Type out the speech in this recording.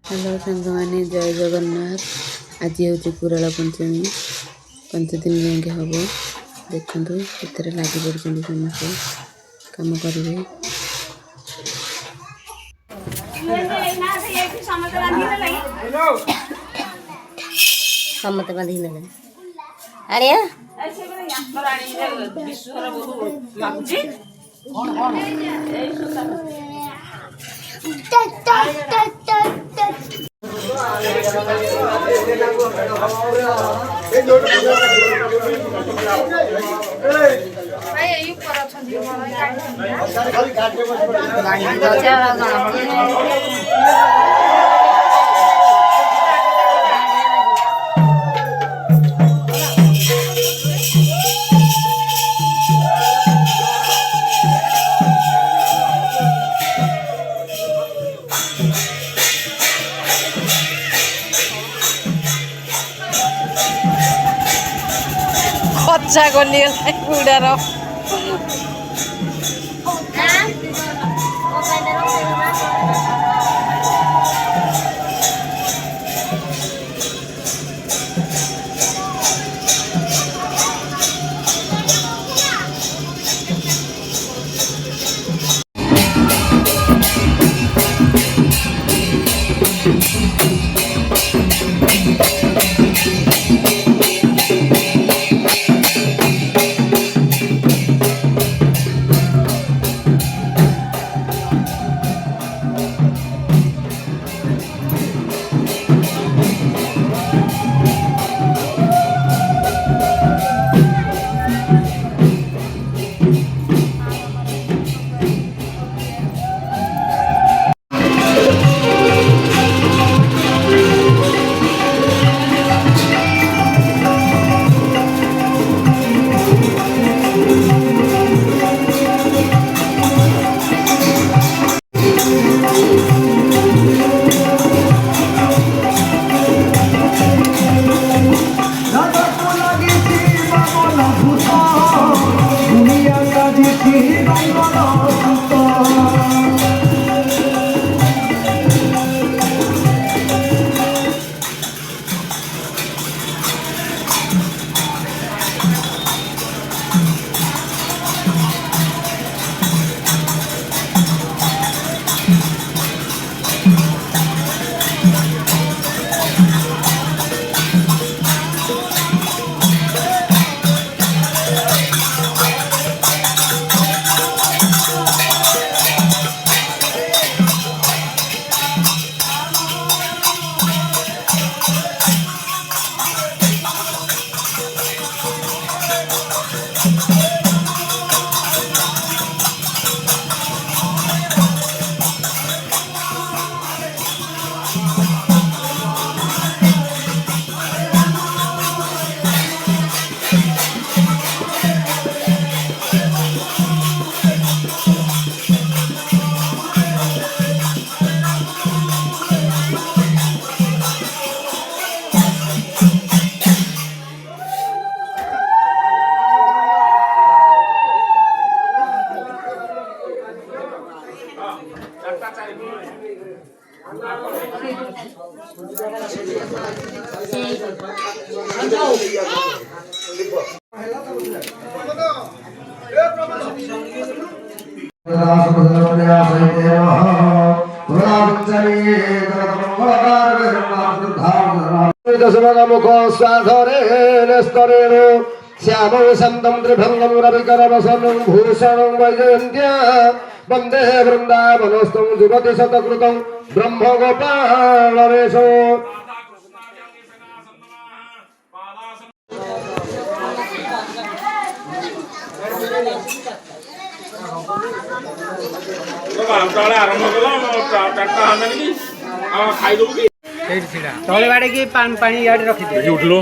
Hello सांग मैंने जय जगन्नाथ। आज हूँ कुराला पंचमी 5 दिन जाए हम देखु एथर लगी पड़े समस्ते कम करेंगे। समत बांधी ने आड़िया अच्छा गली उड़ार मुख स्वाधरे श्याम शांतम त्रिभंगम रविकरवसनं भूषणं वैजयन्त्या वंदे वृंदावनस्थं जुगति शतकृतं ब्रह्म गोपालवेशो। आरंभ कल खाई दबू कि तले बाड़े की पानी इे रखी उठलो।